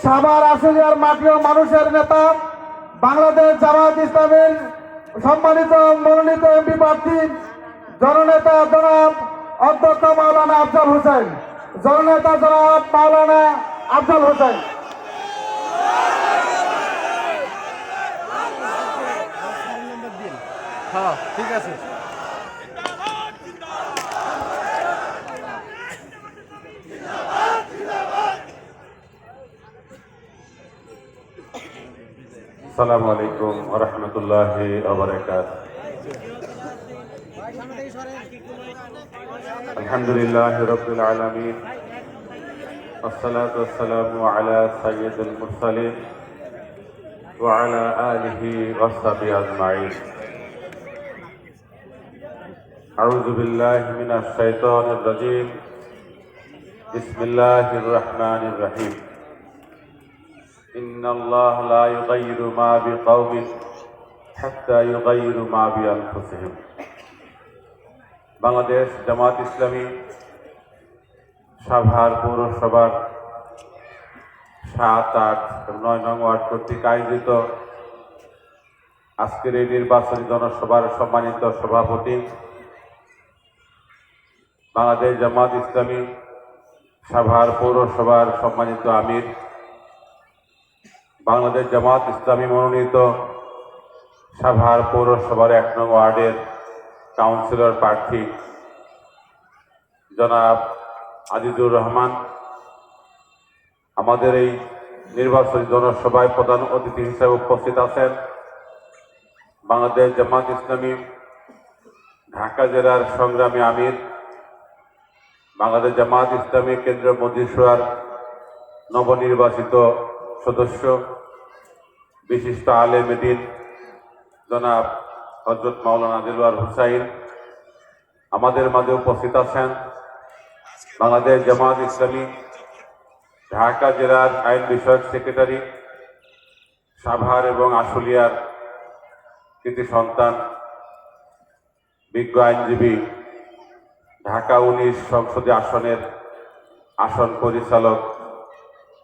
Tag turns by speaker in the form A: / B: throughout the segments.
A: সাভার আশুলিয়ার মাটি ও মানুষের নেতা বাংলাদেশ জামায়াত ইসলামীর সম্মানিত মনোনীত এমপি প্রার্থী জননেতা জনাব অধ্যক্ষ মাওলানা আফজাল হোসেন, জননেতা জনাব মাওলানা আফজাল হোসেন।
B: হ্যাঁ, ঠিক আছে।
C: আসসালামু আলাইকুম ওয়া রাহমাতুল্লাহি ওয়া বারাকাতুহু। আলহামদুলিল্লাহি রাব্বিল আলামিন, ওয়াসসালাতু ওয়াসসালামু আলা সাইয়্যিদিল মুরসালিন ওয়া আলা আলিহি ওয়া সাহবিহি আজমাইন। আউযু বিল্লাহি মিনাশ শাইতানির রাজীম। বিসমিল্লাহির রাহমানির রাহিম। ইন্নাল্লাহা লা ইউগাইয়িরু মা বিকাওমিন হাত্তা ইউগাইয়িরু মা বিআনফুসিহিম। বাংলাদেশ জামায়াত ইসলামী সাভার পৌরসভার ৭, ৮ এবং ৯ নং ওয়ার্ড কর্তৃক আয়োজিত আজকের এই নির্বাচনী জনসভার সম্মানিত সভাপতি, বাংলাদেশ জামায়াত ইসলামী সাভার পৌরসভার সম্মানিত আমির, বাংলাদেশ জামায়াত ইসলামী মনোনীত সাভার পৌরসভার ১ নং ওয়ার্ডের কাউন্সিলর প্রার্থী জনাব আজিজুর রহমান, আমাদের এই নির্বাচনী জনসভায় প্রধান অতিথি হিসেবে উপস্থিত আছেন বাংলাদেশ জামায়াত ইসলামী ঢাকা জেলার সংগ্রামী আমির, বাংলাদেশ জামায়াত ইসলামী কেন্দ্রীয় মজলিসুরার নবনির্বাচিত সদস্য, বিশিষ্ট আলেম দ্বীন জনাব হযরত মাওলানা দিলওয়ার হুসাইন, আমাদের মাঝে উপস্থিত আছেন বাংলাদেশ জামায়াত ইসলামী ঢাকা জেলার আইন বিষয়ক সেক্রেটারি, সাভার এবং আশুলিয়ার কৃতি সন্তান, বিজ্ঞ আইনজীবী, ঢাকা ১৯ সংসদীয় আসনের আসন পরিচালক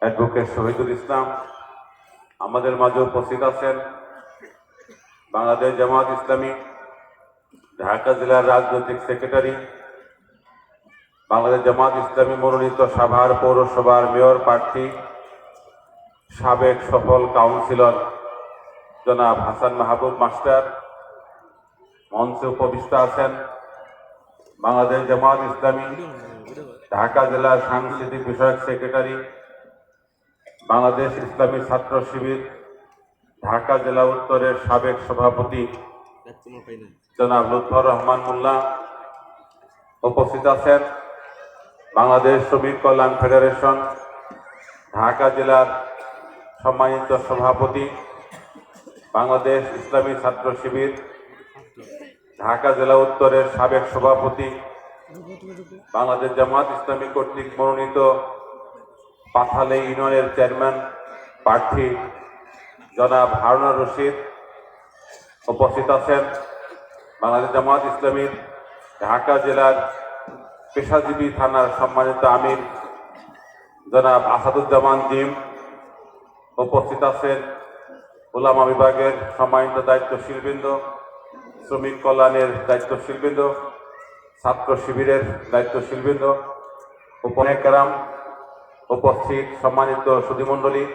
C: অ্যাডভোকেট শহীদুল ইসলাম, আমাদের মাঝে উপস্থিত আছেন বাংলাদেশ জামায়াত ইসলামী ঢাকা জেলার রাজনৈতিক সেক্রেটারি, বাংলাদেশ জামায়াত ইসলামী মনোনীত সাভার পৌরসভার মেয়র প্রার্থী, সাবেক সফল কাউন্সিলর জনাব হাসান মাহবুব মাস্টার। মঞ্চে উপবিষ্ট আছেন বাংলাদেশ জামায়াত ইসলামী ঢাকা জেলার সাংস্কৃতিক বিষয়ক সেক্রেটারি, বাংলাদেশ ইসলামী ছাত্র শিবির ঢাকা জেলা উত্তরের সাবেক সভাপতি জনাব লুৎফর রহমান মোল্লা। উপস্থিত আছেন বাংলাদেশ শ্রমিক কল্যাণ ফেডারেশন ঢাকা জেলার সম্মানিত সভাপতি, বাংলাদেশ ইসলামী ছাত্র শিবির ঢাকা জেলা উত্তরের সাবেক সভাপতি, বাংলাদেশ জামায়াত ইসলামী কর্তৃক মনোনীত পাথালে ইউনিয়নের চেয়ারম্যান প্রার্থী জনাব হারুনুর রশিদ। উপস্থিত আছেন বাংলাদেশ জামায়াত ইসলামীর ঢাকা জেলার পেশাজীবী থানার সম্মানিত আমির জনাব আসাদুজ্জামান জিম। উপস্থিত আছেন উলামা বিভাগের সম্মানিত দায়িত্বশীলবৃন্দ, শ্রমিক কল্যাণের দায়িত্বশীলবৃন্দ, ছাত্র শিবিরের দায়িত্বশীলবৃন্দ, উপনেকেরাম, উপস্থিত সম্মানিত সুধীমণ্ডলী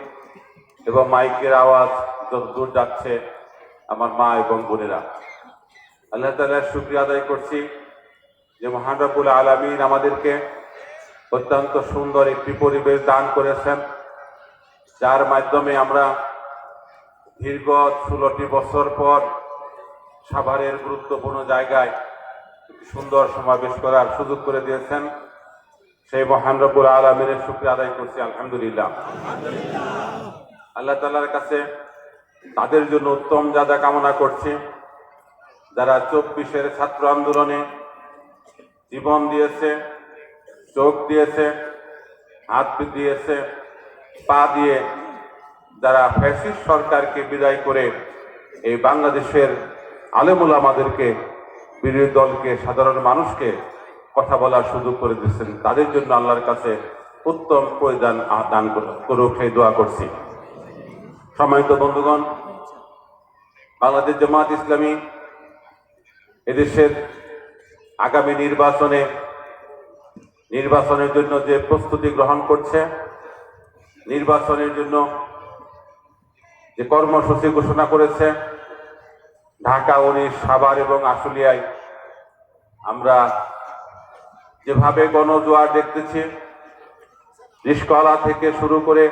C: এবং মাইকের আওয়াজ যত দূর যাচ্ছে আমার মা এবং বোনেরা, আল্লাহ তাআলার শুকরিয়া আদায় করছি যে মহান রব্বুল আলামিন আমাদেরকে অত্যন্ত সুন্দর একটি পরিবেশ দান করেছেন, যার মাধ্যমে আমরা দীর্ঘ 16টি বছর পর সাভারের গুরুত্বপূর্ণ জায়গায় সুন্দর সমাবেশ করার সুযোগ করে দিয়েছেন। সেই মহান রব্বুল আলামিনের শুকরিয়া আদায় করছি, আলহামদুলিল্লাহ। আল্লাহ তাআলার কাছে তাদের জন্য উত্তম জাযা কামনা করছি যারা 24-এর ছাত্র আন্দোলনে জীবন দিয়েছে, চোখ দিয়েছে, হাত দিয়েছে, পা দিয়ে যারা ফ্যাসিস্ট সরকারকে বিদায় করে এই বাংলাদেশের আলেম ওলামাদেরকে, বিরোধী দলকে, সাধারণ মানুষকে কথা বলার সুযোগ করে দিচ্ছেন, তাদের জন্য আল্লাহর কাছে উত্তম পরিধান দান করুক সেই দোয়া করছি। সম্মানিত বন্ধুগণ, বাংলাদেশ জামায়াত ইসলামী এদেশের আগামী নির্বাচনের জন্য যে প্রস্তুতি গ্রহণ করছে, নির্বাচনের জন্য যে কর্মসূচি ঘোষণা করেছে, ঢাকা 19, সাভার এবং আশুলিয়ায় আমরা যেভাবে গণজোয়ার দেখতেছি, রিস্কওয়ালা থেকে শুরু করে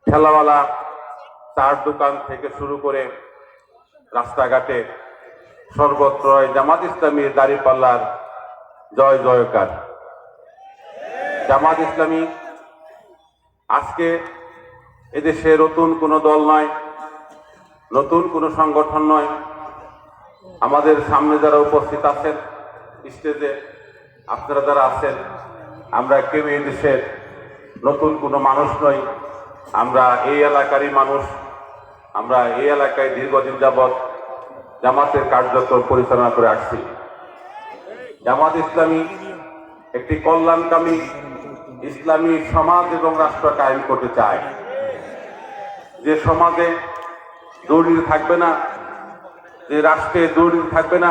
C: ঠেলাওয়ালা, চার দোকান থেকে শুরু করে রাস্তাঘাটে সর্বত্রই জামাত ইসলামীর দাঁড়িপাল্লার জয় জয়কার। জামাত ইসলামী আজকে এদেশে নতুন কোনো দল নয়, নতুন কোনো সংগঠন নয়। আমাদের সামনে যারা উপস্থিত আছেন স্টেজে, আপনারা যারা আছেন, আমরা কেউ এই দেশের নতুন কোনো মানুষ নই। আমরা এই এলাকারই মানুষ। আমরা এই এলাকায় দীর্ঘদিন যাবৎ জামাতের কার্যক্রম পরিচালনা করে আসছি। জামাত ইসলামী একটি কল্যাণকামী ইসলামী সমাজ এবং রাষ্ট্র কায়েম করতে চায়, যে সমাজে দুর্নীতি থাকবে না, যে রাষ্ট্রে দুর্নীতি থাকবে না,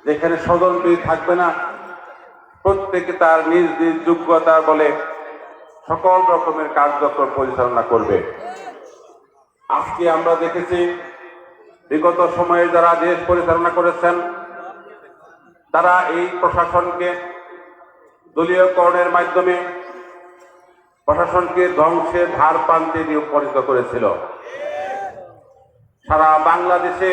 C: যেখানে স্বজনপ্রীতি থাকবে না, প্রত্যেকে তার নিজ নিজ যোগ্যতা বলে সকল রকমের কার্যক্রম পরিচালনা করবে। আজকে আমরা দেখেছি বিগত সময়ে যারা দেশ পরিচালনা করেছেন, তারা এই প্রশাসনকে দলীয়করণের মাধ্যমে প্রশাসনকে ধ্বংসের ধার প্রান্তে পরিণত করেছিল। সারা বাংলাদেশে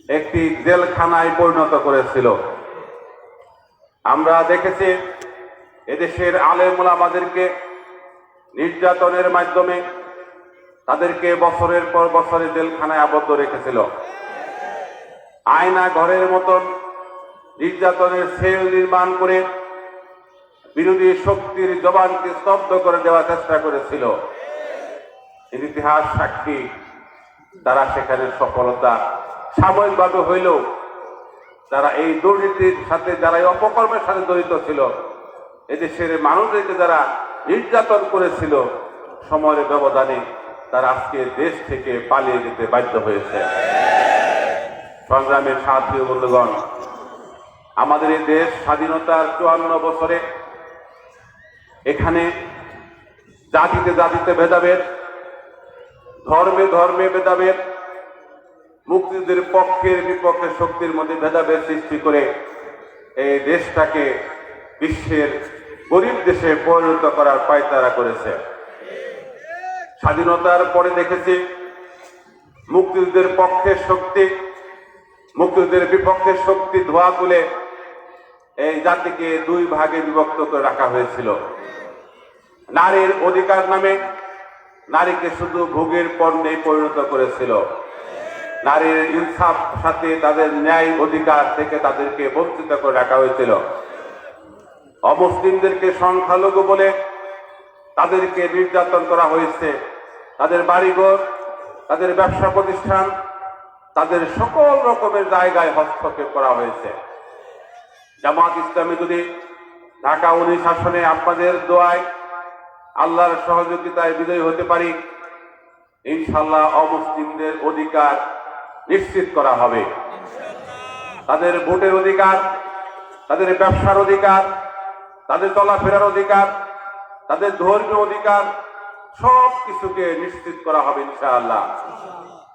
C: একটি জেলখানায় পরিণত করেছিল। আমরা দেখেছি এদেশের আলেম ওলামাদেরকে নির্যাতনের মাধ্যমে তাদেরকে বছরের পর বছরে জেলখানায় আবদ্ধ রেখেছিল। আয়না ঘরের মতন নির্যাতনের সেল নির্মাণ করে বিরোধী শক্তির জবানকে স্তব্ধ করে দেওয়ার চেষ্টা করেছিল। ইতিহাস সাক্ষী, তারা সেখানে সফলতা সাময়িকভাবে হইলেও যারা এই দুর্নীতির সাথে, যারা এই অপকর্মের সাথে জড়িত ছিল, এদেশের মানুষদেরকে যারা নির্যাতন করেছিল, সময়ের ব্যবধানে তারা আজকে দেশ থেকে পালিয়ে যেতে বাধ্য হয়েছে। সংগ্রামের সাথী বন্ধুগণ, আমাদের এই দেশ স্বাধীনতার 54 বছরে এখানে জাতিতে জাতিতে ভেদাভেদ, ধর্মে ধর্মে ভেদাভেদ, মুক্তিযুদ্ধের পক্ষের বিপক্ষের শক্তির মধ্যে ভেদাভেদ সৃষ্টি করে এই দেশটাকে বিশ্বের গরিব দেশে পরিণত করার পায়তারা করেছে। স্বাধীনতার পরে দেখেছি মুক্তিযুদ্ধের পক্ষের শক্তি, মুক্তিযুদ্ধের বিপক্ষের শক্তি ধোয়া তুলে এই জাতিকে দুই ভাগে বিভক্ত করে রাখা হয়েছিল। নারীর অধিকার নামে নারীকে শুধু ভোগের পণ্যে পরিণত করেছিল। নারীর ইনসাফ সাথে তাদের ন্যায় অধিকার থেকে তাদেরকে বঞ্চিত করে রাখা হয়েছিল। অমুসলিমদেরকে সংখ্যালঘু বলে তাদেরকে নির্যাতন করা হয়েছে। তাদের বাড়িঘর, তাদের ব্যবসা প্রতিষ্ঠান, তাদের সকল রকমের জায়গায় হস্তক্ষেপ করা হয়েছে। জামাত ইসলামী যদি ঢাকা 19 আসনে আপনাদের দোয়ায়, আল্লাহর সহযোগিতায় বিজয়ী হতে পারি, ইনশাআল্লাহ অমুসলিমদের অধিকার নিশ্চিত করা হবে। তাদের ভোটের অধিকার, তাদের ব্যবসার অধিকার, তাদের চলাফেরার অধিকার, তাদের ধর্মীয় অধিকার, সব কিছুকে নিশ্চিত করা হবে ইনশাআল্লাহ।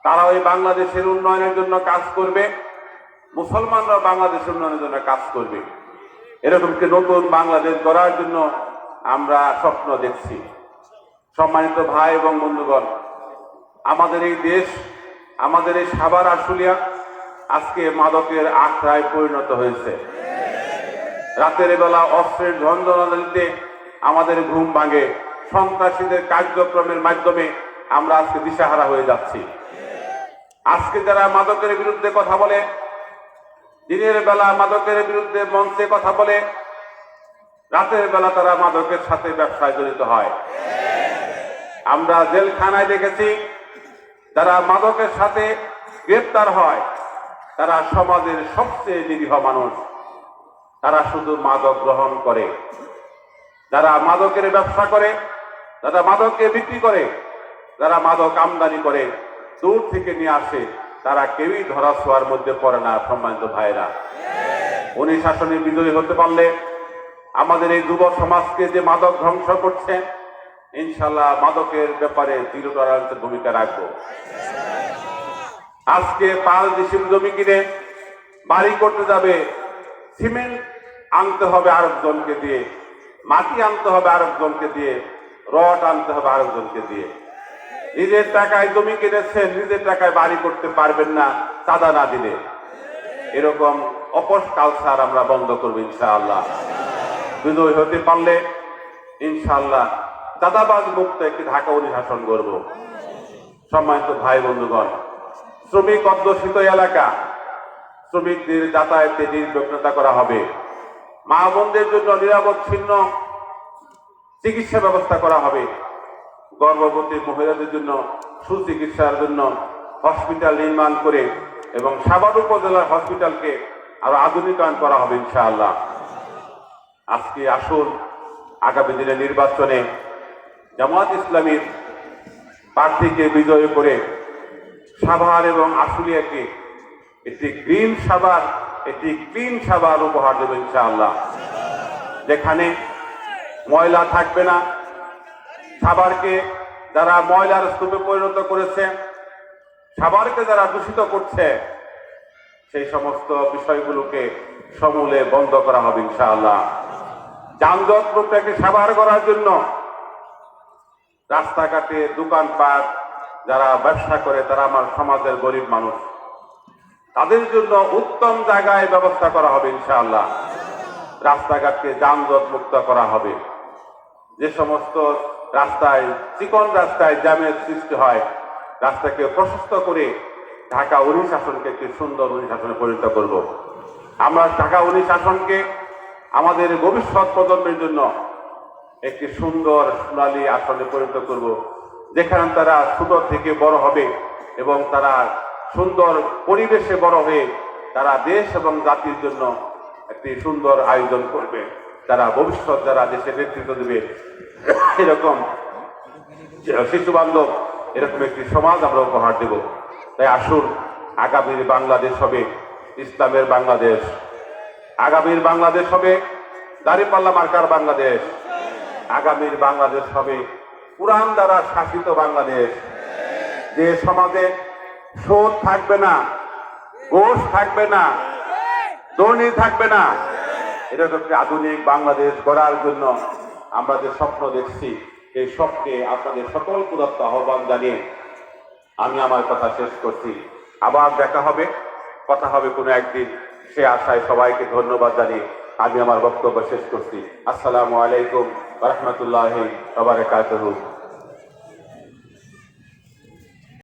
C: তারা ওই বাংলাদেশের উন্নয়নের জন্য কাজ করবে, মুসলমানরা বাংলাদেশের উন্নয়নের জন্য কাজ করবে। এরকম কি নতুন বাংলাদেশ গড়ার জন্য আমরা স্বপ্ন দেখছি। সম্মানিত ভাই এবং বন্ধুগণ, আমাদের এই দেশ, আমাদের এই সাভার আশুলিয়া আজকে মাদকের আখড়ায় পরিণত হয়েছে। রাতের বেলা অস্ত্রের ঝঞ্ঝনাতে আমাদের ঘুম ভাঙে। সন্ত্রাসীদের কার্যক্রমের মাধ্যমে আমরা আজকে দিশাহারা হয়ে যাচ্ছি। আজকে যারা মাদকের বিরুদ্ধে কথা বলে, দিনের বেলা মাদকের বিরুদ্ধে মঞ্চে কথা বলে, রাতের বেলা তারা মাদকের সাথে ব্যবসায় জড়িত হয়। আমরা জেলখানায় দেখেছি যারা মাদকের সাথে গ্রেপ্তার হয় তারা সমাজের সবচেয়ে নিরীহ মানুষ। তারা শুধু মাদক গ্রহণ করে। যারা মাদকের ব্যবসা করে, যারা মাদককে বিক্রি করে, যারা মাদক আমদানি করে, দূর থেকে নিয়ে আসে, তারা কেউই ধরা ছোঁয়ার মধ্যে পড়ে না। সম্মানিত ভাইরা, উনি শাসনে বিজয়ী হতে পারলে আমাদের এই যুব সমাজকে যে মাদক ধ্বংস করছে, ইনশাল্লাহ মাদকের ব্যাপারে জিরো টলারেন্সের ভূমিকা রাখবো। আজকে 5 ডিসিম জমি কিনে বাড়ি করতে যাবে, সিমেন্ট আনতে হবে আরেকজনকে দিয়ে, মাটি আনতে হবে আরেকজনকে দিয়ে, রড আনতে হবে আরেকজনকে দিয়ে। নিজের টাকায় জমি কিনেছেন, নিজের টাকায় বাড়ি করতে পারবেন না চাঁদা না দিলে। এরকম অপস কালচার আমরা বন্ধ করবো ইনশাআল্লাহ। বিজয় হতে পারলে ইনশাআল্লাহ চাঁদাবাজ মুক্ত একটি ঢাকা অনুশাসন করব। সম্মানিত ভাই বন্ধুগণ, শ্রমিক অধ্যুষিত এলাকা, শ্রমিকদের যাতায়াতে নির্বিঘ্নতা করা হবে। মা বোনদের জন্য নিরাপচ্ছিন্ন চিকিৎসা ব্যবস্থা করা হবে। গর্ভবতী মহিলাদের জন্য সুচিকিৎসার জন্য হসপিটাল নির্মাণ করে এবং সাভার উপজেলার হসপিটালকে আরো আধুনিকায়ন করা হবে ইনশাআল্লাহ। আজকে আসুন আগামী দিনের নির্বাচনে জামায়াত ইসলামীর প্রার্থীকে বিজয় করে সাভার এবং আশুলিয়াকে একটি গ্রিন সাভার, একটি ক্লিন সাভার উপহার দেব ইনশাআল্লাহ, যেখানে ময়লা থাকবে না। সাভারকে যারা ময়লার স্তূপে পরিণত করেছে, সাভারকে যারা দূষিত করছে, সেই সমস্ত বিষয়গুলোকে সমূলে বন্ধ করা হবে ইনশাআল্লাহ। যানজট মুক্তকে সাভার করার জন্য রাস্তাঘাটে দোকানপাট যারা ব্যবসা করে, তারা আমার সমাজের গরিব মানুষ, তাদের জন্য উত্তম জায়গায় ব্যবস্থা করা হবে ইনশাআল্লাহ। রাস্তাঘাটকে যানজট মুক্ত করা হবে। যে সমস্ত রাস্তায়, চিকন রাস্তায় জ্যামের সৃষ্টি হয়, রাস্তাকে প্রশস্ত করে ঢাকা অনুশাসনকে একটি সুন্দর অনুশাসনে পরিণত করব। আমরা ঢাকা অনুশাসনকে আমাদের ভবিষ্যৎ প্রজন্মের জন্য একটি সুন্দর সোনালী আসনে পরিণত করব, যেখানে তারা ছোট থেকে বড় হবে এবং তারা সুন্দর পরিবেশে বড় হয়ে তারা দেশ এবং জাতির জন্য একটি সুন্দর আয়োজন করবে। তারা ভবিষ্যৎ যারা দেশের নেতৃত্ব দেবে, এরকম শিশু বান্ধব এরকম একটি সমাজ আমরা উপহার দেব। তাই আসুন, আগামীর বাংলাদেশ হবে ইসলামের বাংলাদেশ, আগামীর বাংলাদেশ হবে দাঁড়িপাল্লা মার্কার বাংলাদেশ, আগামীর বাংলাদেশ হবে কুরআন দ্বারা শাসিত বাংলাদেশ, যে সমাজে সুদ থাকবে না, ঘুষ থাকবে না, দুর্নীতি থাকবে না। এরকম একটি আধুনিক বাংলাদেশ গড়ার জন্য আমরা যে স্বপ্ন দেখছি, এই স্বপ্নে আপনাদের সকল প্রদত্ত আহ্বান জানিয়ে আমি আমার কথা শেষ করছি। আবার দেখা হবে, কথা হবে কোনো একদিন, সে আশায় সবাইকে ধন্যবাদ জানিয়ে আমি আমার বক্তব্য শেষ করছি। আসসালামু আলাইকুম ওয়া রাহমাতুল্লাহি ওয়া বারাকাতুহু।